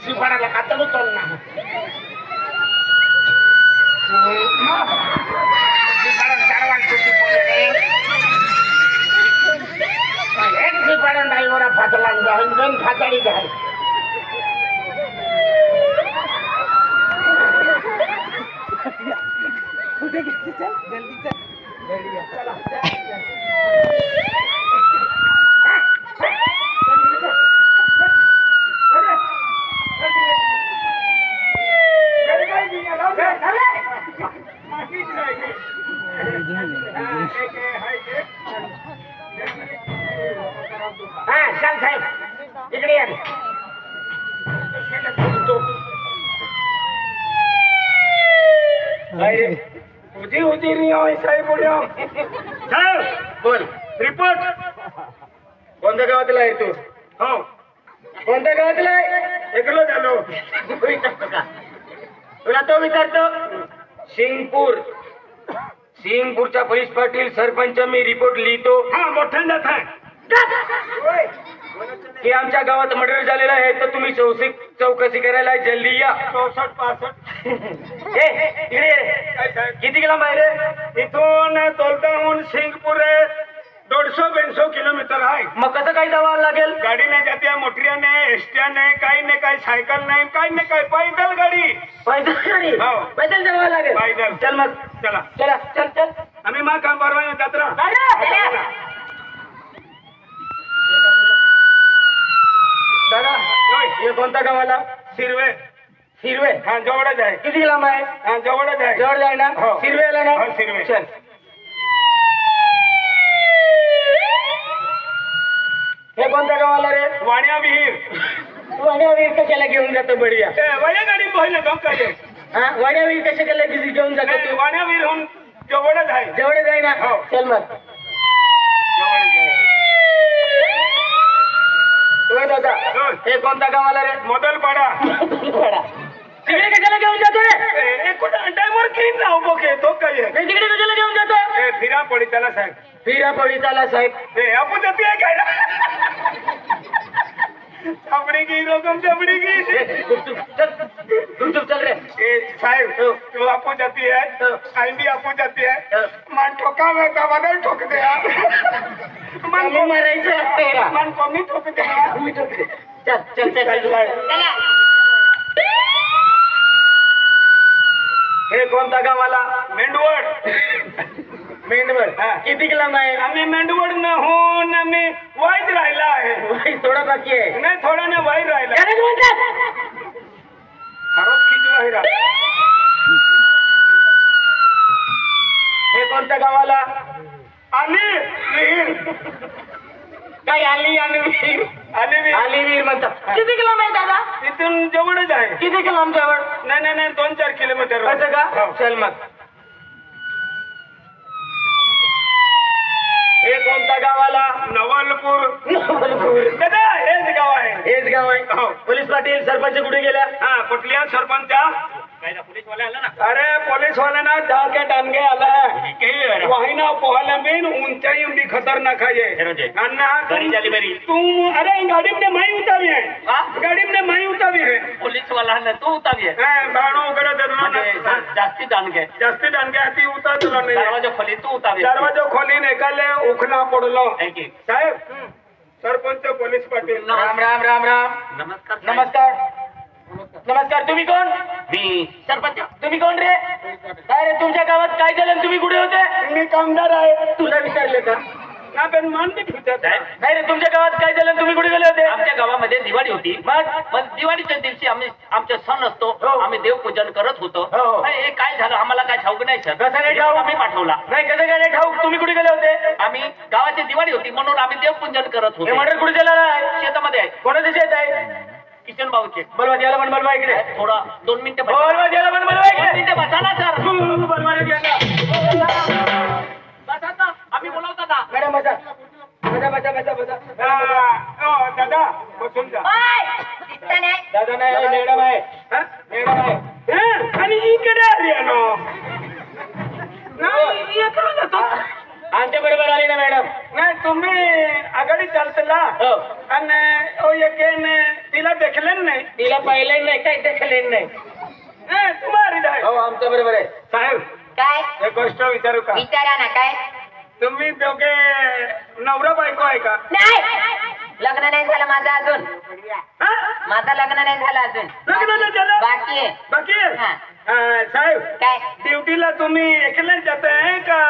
श्रीफळाला कातडू चल ना श्रीफळा चार वाटतो एक श्रीफळा ड्रायव्हर फाटला दोन फाटडी घाल कुठे घ्यायची चल जल्दी चल जल्दी चला हा चल साहेब इकडे या होती होती नाही साहेब बोल रिपोर्ट कोणत्या गावातला आहे तू हो कोणत्या गावातला आहे एकलो झालो तुला तो विचारतो सिंगपूर सिंगपूरचा पोलीस पाटील सरपंच मी रिपोर्ट लिहितो हा मोठ्यानं जात आहे की आमच्या गावात मर्डर झालेला आहे तर तुम्ही चौकशी करायला जल्दी या 64-65 किती किलो बाहेर इथून तोलताहून सिंगपूर 150-200 किलोमीटर आहे मग कसं काही जावं लागेल गाडीने जाते मोटरीने एसट्याने काही नाही काही सायकल नाही काही नाही काही पैदल गाडी हो पैदल जावं लागेल पैदल चल मग चला चला चल चल आम्ही मग काम परवा जत्रा दादा हे कोणता गावाला शिरवे शिरवे हा जवळच आहे किती लांब आहे हा जवळच आहे जवळ आहे ना शिरवेला ना शिरवे चल हे कोणत्या गावाला रे वाण्या विहीर कशाला घेऊन जातो बढिया वाण्या गाडी पाहिलं जाऊ काय हा वाण्या विहीर कशाला घेऊन जातो वाण्या विहीर होऊन जवळच आहे ना चल मग दादा हे कोणता गावाला रे मोदलपाडा तिकडे कशाला घेऊन जातोय ड्रायव्हर क्लीन ना उभो तो काय तिकडे कशाला घेऊन जातो फिरा पडी चाला साहेब आपण जाते काय चपड़ी रोकम चपड़ी चल रे साहेब तो आपको जाती है आई भी आपको जाती है मन ठोका में का बदल ठोक दे मन को मारायचं तेरा मन को मी ठोक दे चल चला हे कोणता गावाला मेंढवड किती किलोमीटर आहे आम्ही मेंढवड न होऊन आम्ही वाईट राहिला आहे वाईट थोडा बाकी आहे नाही थोडा ना वाईट राहिला हे कोणत्या गावाला आली विहीर काय आली विहीर म्हणतात किती किलोमीटर दादा तिथून जवळच आहे किती किलोमीटर जवळ नाही 2-4 किलोमीटर असं का चल मग हे कोणता गावाला नवलपूर दादा हेच गाव आहे पोलीस पाटील सरपंच कुठे गेल्या हा कुठल्या सरपंच अरे पुलिस वाले ना जाके डांगे आला है वही ना पोहला में ऊंचाई भी खतरनाक है तुम अरे गाड़ी में माई उतारी है पुलिस वाला ने तू उतारी है भाड़ो वगैरह जास्ती डांगे आती उतार तुला नहीं दरवाजा खोली निकाले उखना पड़लो साहेब सरपंच पोलीस पाटील राम नमस्कार तुम्ही कोण मी सरपंच तुम्ही कोण रे काय रे तुमच्या गावात काय झालं तुम्ही कुठे होते मी कामदार आहे तुला विचारले का ना पण मान नाही रे तुमच्या गावात काय झालं तुम्ही कुठे गेले होते आमच्या गावामध्ये दिवाळी होती मग दिवाळीच्या दिवशी आम्ही आमचा सण असतो आम्ही देवपूजन करत होतो हे काय झालं आम्हाला काय ठाऊक नाही सर कसं काय ठाऊक आम्ही पाठवला नाही कसं काय ठाऊक तुम्ही कुठे गेले होते आम्ही गावाची दिवाळी होती म्हणून आम्ही देवपूजन करत होतो मटर कुठे गेला आहे शेतामध्ये आहे कोणाचं शेत आहे किशन भाऊचे बलवा द्यायला पण बलवा इकडे थोडा 2 मिनिटं बलवा द्यायला पण बलवा इकडे बसा ना सर बलवा बसा आम्ही बोलवतो ना मॅडम बसा दादा बसून जा दादा नाही मॅडम आहे आणि इकडे आली आमच्या बरोबर आली ना मॅडम नाही तुम्ही आघाडी चालतला आणि तिला देखले नाही तिला पाहिले नाही काही देखले नाही. तुम्हाला जाय. हो आमचं बरोबर आहे साहेब. काय एक गोष्ट विचारू का? विचारा ना. काय तुम्ही दोघे नवरा बायको आहे का? नाही, लग्न नाही झालं माझं अजून. हा? माझं लग्न नाही झालं अजून. लग्न नाही झालं? बाकी आहे. बाकी आहे? हा. साहेब काय ड्युटीला तुम्ही एकलेच जात आहे का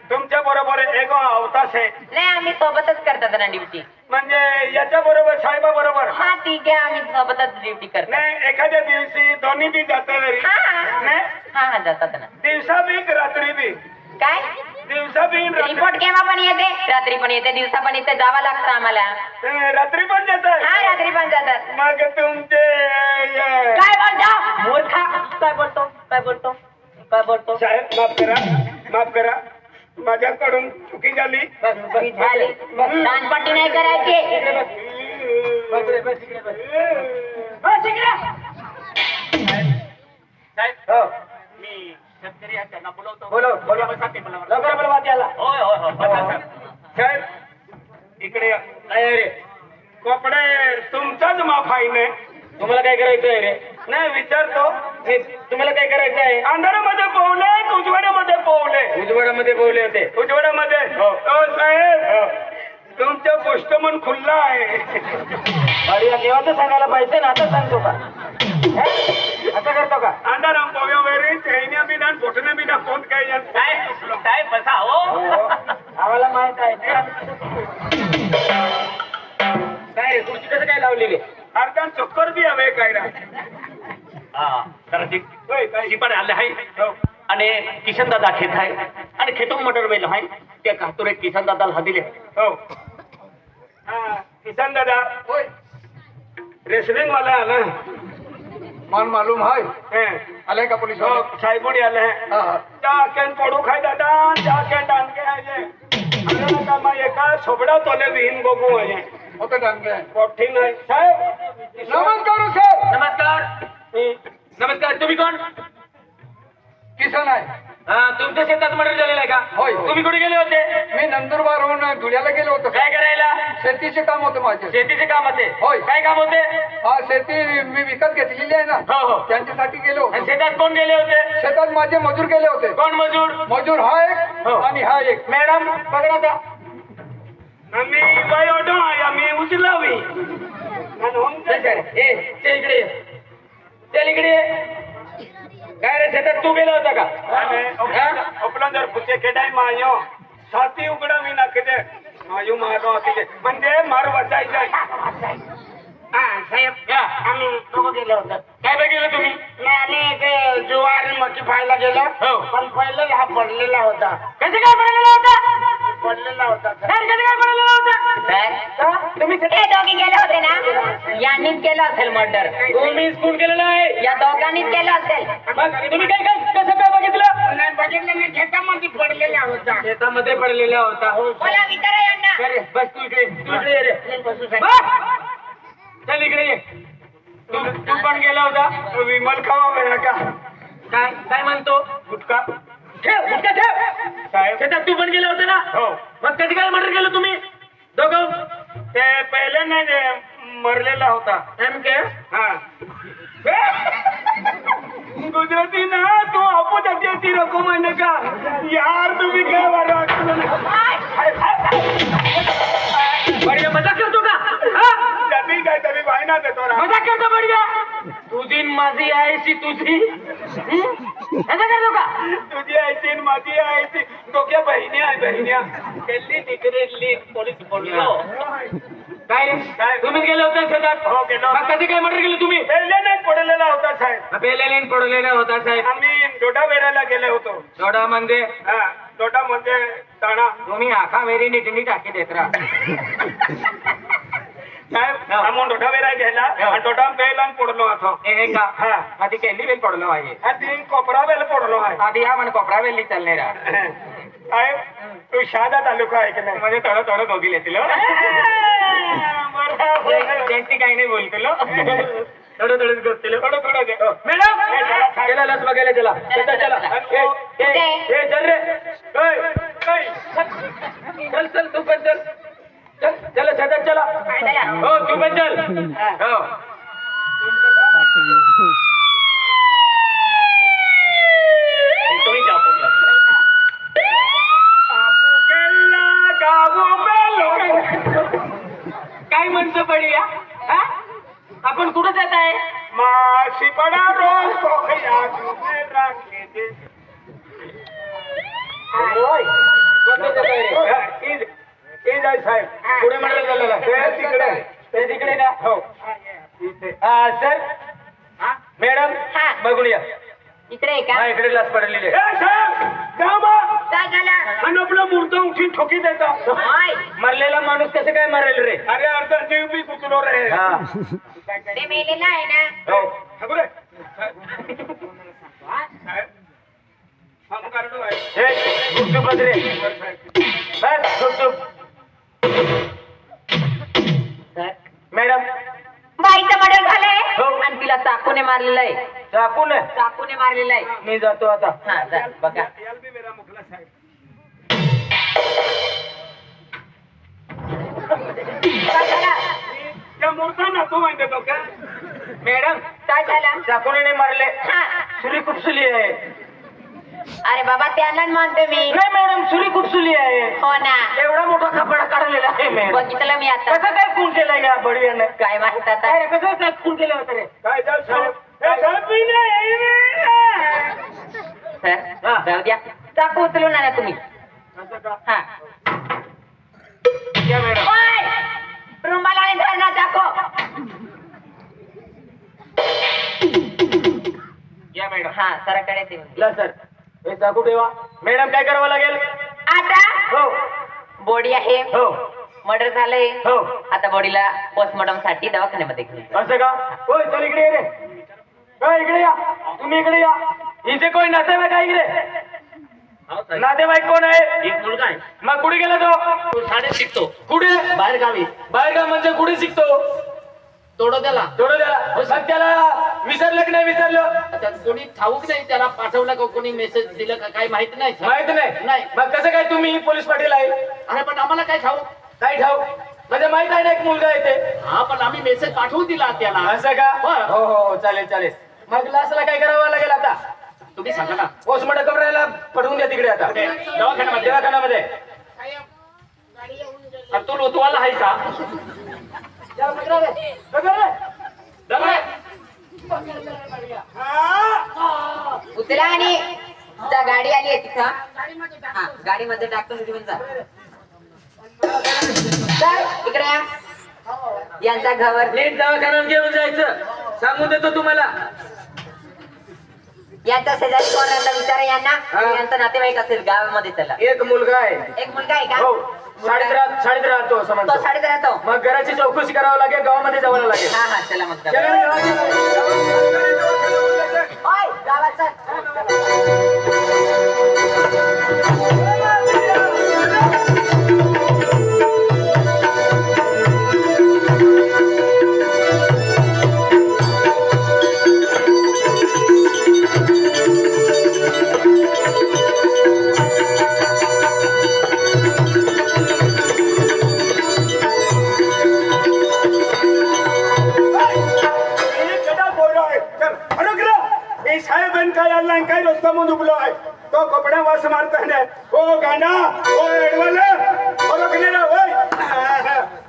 तुमच्या बरोबर एक अवतास आहे? नाही, आम्ही सोबतच करतात ना ड्युटी. म्हणजे याच्या बरोबर साहेबा बरोबर? हा ठीक आहे, आम्ही सोबतच ड्युटी करतो. नाही एखाद्या दिवशी दोन्ही बी जाते घरी? नाही हा हा जातात ना. दिवसा बी का रात्री बी? काय दिवसा बी रिपोर्ट केव्हा पण येते, रात्री पण येते, दिवसा पण येते, जावं लागतं आम्हाला. रात्री पण हा जातात? रात्री पण जातात. मग तुमचे काय बोलतो मूर्खा? काय बोलतो काय बोलतो काय बोलतो? साहेब माफ करा माझ्याकडून चुकी झाली. झाली. दानपट्टी नाही करायची. हो. मी शेतकरी आहे त्यांना बोलवतो. बोलव बोलव लवकर बोलवा त्याला. होय होय होय. साहेब इकडे या. नाही रे कपडे तुमचाच माफ आहे ना? तुम्हाला काय करायचं आहे रे? नाही विचारतो. तुम्हाला काय करायचं आहे? अंधारामध्ये पोवले उजवाड्यामध्ये पोवले? उजवाड्यामध्ये पोवले होते. उजवाड्यामध्ये? हो साहेब तुमचं पोस्टमन खुल्ला आहे. अरे देवाचं सांगायला पाहिजे ना, आता सांगतो का? असं करतो का? अंधाराम पोव्या वगैरे चैन्या बिना पोटण्या बिना कोण काय साहेब बसा हो. आम्हाला माहित आहे. काय खुर्ची कसं काय लावलेली? अर्धा चक्कर बी हवे काय ना? हा जरा शिपाड आले आहे आणि किशन दादा खेत आहे आणि खेतून मटर वेल आहे त्या कातुरे किशन दादाला दिले. हो किसान दादा होय रेसलिंग वाला आला मान मालूम है आले का पुलिस वाले? साहेबोडी आले हाँ। केन पडू खाय दादा केन डान के आहे का मग एका सोबडा तोले विहीन बघू आहे होते डांग गए पोठी नाही साहेब. नमस्कार सर. नमस्कार. नमस्कार. तुम्ही कोण? किसन आहे. तुमच्या शेतात मटर झालेलं आहे का? होय. तुम्ही कुठे गेले होते? मी नंदुरबारहून धुळ्याला गेलो होतो. काय करायला? शेतीचे काम होतं माझे. शेतीचे काम होते. होय. काय काम होते? हा शेती मी विकत घेतलेली आहे ना, हो हो. त्यांच्यासाठी गेलो आणि होतो. शेतात कोण गेले होते? शेतात माझे मजूर गेले होते. कोण मजूर? मजूर हा एक हो. आणि हा एक. मॅडम पकडा त्या. आम्ही बाय ऑटो आहे आम्ही उचलावी इकडे चल इकडे. काय रे शेतात तू गेला होता का? आपला जर पुचे केडाय मायो साथी उघडा मी नाखते मायू मारो असते म्हणजे मार वाचायचं. साहेब या. आम्ही दोघं गेलो होतो. काय बघितलं तुम्ही? नाही, आम्ही ते ज्वारी मकी पाहायला गेलो. हो. पण पहिले हा पडलेला होता. कसं काय पडलेला होता? पडलेला होता सर. सर कसं काय पडलेला होता? तुम्ही ते दोघे गेले होते ना, यांनीच केलं असेल मर्डर. तुम्हीच खून केलेला आहे. या दोघांनीच केलं असेल. मग तुम्ही काय काय कसं काय बघितलं? नाही बघितलं मी शेतामध्ये पडलेला होता. शेतामध्ये पडलेला होता. मला विचारा यांना. अरे, बस तू इकडे. तू इकडे ये रे. बसू साहेब. बस. चल इकडे ये. तू पण गेला होता. विमल खावा वेळा का काय काय म्हणतो? गुटखा ठेव गुटखा ठेव. साहेब शेतात तू पण गेला होता ना? हो. मग कधी काय मर्डर केलं तुम्ही दोघं? ते पहिले नाही ते मरलेला होता. नेमके हा गुजराती ना तू आपू ती रको म्हणे का यार तुम्ही काय बढिया मजाक करतो का? हा? जाती काय तरी वायना देतो रा. मजाक करतो बढिया. तुझी न माझी आहे तुझी. मजाक करतो का? तुझी आयची माझी आयची दोघ्या बहिणी आहे बहिण्या दिल्ली तिकडे पोलीस बोललो. काय रे? काय? तुम्हीच गेले होते शेतात? हो गेलो. मग कधी काय मर्डर केलं तुम्ही? पहिले नाही पडलेला होता साहेब. पेलेले पडलेला होता साहेब. आम्ही डोडा वेरायला गेले होतो. थोडा म्हणजे हा डोडा म्हणजे दाणा तुम्ही आखा मेरी नीटनी टाकी देत राहा. साहेब आम्ही डोडा वेराय घ्यायला आणि डोडा पेला पडलो आता. हे का? हा आधी केली वेल पडलो आहे. आधी कोपरा वेल पडलो आहे. आधी हा म्हणे कोपरा वेल्ली चालले राहा. साहेब तू शहादा तालुका आहे की नाही? म्हणजे थोडं थोडं दोघी येतील. त्यांची काही नाही बोलतो. थोडं थोडंच गोष्टील. थोडं थोडं दे. मॅडम चला लस बघायला चला. शेतात चला. ए चल रे. चल चल तू पण चल. चल चला शेतात चला. हो तू पण चल. हो तुम्ही जा पुढलं. काय म्हणतो बढिया हा? आपण कुठं जात आहे माशीपडा रोज साहेब पुढे मंडळ झालेलं आहे. तिकडे ते तिकडे का हो सर मॅडम हा. बघून या इकडे आहे का हा इकडे ग्लास पडलेले काय झालं आणि आपला मुर्दा उठी ठोकी देता होय. मरलेला माणूस कसं काय मरेल रे अरे अर्धा जीव बी गुतलो रे हा ते मेलेला आहे ना हो ठाकूर साहेब हम करडू आहे हे गुपचूप बस रे बस गुपचूप मॅडम बाईचं मर्डर झालंय हो. आणि तिला चाकूने मारलेलं आहे चाकून चाकूने मारलेलं आहे मी जातो आता हा जा बघा याल बी मेरा मुखला साहेब काय झालं त्या मुर्दा ना तो माहिती तो का मॅडम काय झालं चाकूने मारले हा सुरी खुपसुली आहे अरे बाबा त्यांनाच म्हणते मी नाही मॅडम सुरी खुपसुली आहे हो ना एवढा मोठा कपडा काढलेला आहे मॅडम बघितलं मी आता कसं काय खून केलं या बडव्यानं काय माहित आता काय रे, कसं काय खून केलं होतं रे काय झालं साहेब हे साहेब बी नाही सर जाऊ द्या चाकू उचलून आणा तुम्ही असं का हा या मॅडम ओय रुमाला आणि धर ना चाकू या मॅडम हा सराकडे ते ला सर हे चाकू ठेवा मॅडम काय करावं लागेल आता हो बॉडी आहे हो मर्डर झालंय हो आता बॉडीला पोस्टमॉर्टम साठी दवाखान्यामध्ये घेऊन जा. असं का होय चल इकडे ये रे होय इकडे या तुम्ही इकडे या इथे कोण नातेवाईक आहे इकडे नातेवाईक कोण आहे एक मुलगा आहे मग कुठे गेला तो तो शाळेत शिकतो कुठे बाहेर गावी बाहेर म्हणजे कुठे शिकतो तोडो त्याला थोडं त्याला मग त्याला विसरलं की नाही विसरलं आता कोणी ठाऊक नाही त्याला पाठवलं का कोणी मेसेज दिलं का काही माहित नाही माहित नाही नाही. मग कसं काय तुम्ही पोलीस पाटील आहे अरे पण आम्हाला काय ठाऊक काय ठाऊ म्हणजे माहित आहे ना एक मुलगा येते हा पण आम्ही मेसेज पाठवून दिला त्याला असं का होय. हो हो हो चालेल चालेल मग लासला काय करावं लागेल आता तुम्ही सांगा ना पोस्टमॉर्टम करायला पठवून द्या तिकडे आता दवाखान्यामध्ये दवाखान्यामध्ये आणि तो लोतवाला आहे का दगड. उचला आणि जा गाडी आली आहे तिथं हा गाडीमध्ये टाकून घेऊन जा सर इकडे या यांचा घावर नीट दवाखान्यात घेऊन जायचं सांगून देतो तुम्हाला यांचा शेजारी कोण राहता विचारा यांना हा. यांचा नातेवाईक असेल गावामध्ये चला एक मुलगा आहे एक मुलगा आहे का हो शाळेत राहतो असं तो म्हणतो शाळेत राहतो मग घराची चौकशी करावं लागेल गावामध्ये जावं लागेल हा हा चला मग चला, जाऊ. चला. ओय, गावात चल. काय रस्ता म्हणून उभलो आहे तो कपड्या वास मारताना ओ गांडा ओ एडवाला ओळखलेला होय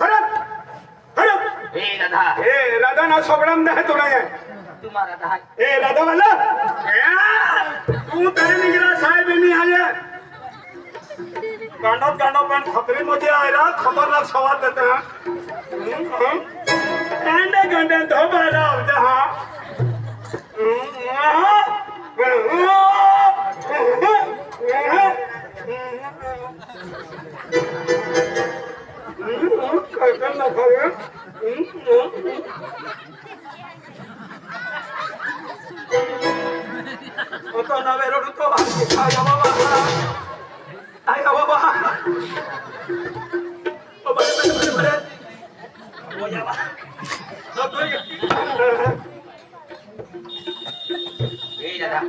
हरप हरप हे दादा ए राधा ना सोबडम नाही तुला तुम्हाला दहा ए राधा वाला तू तरी निघला साहेब मी आले गांडा पण खपरीमध्ये आयला खबरला सवाल देता गांडा तो बारा होता हा नवे रडतो आया बाबा हे दादा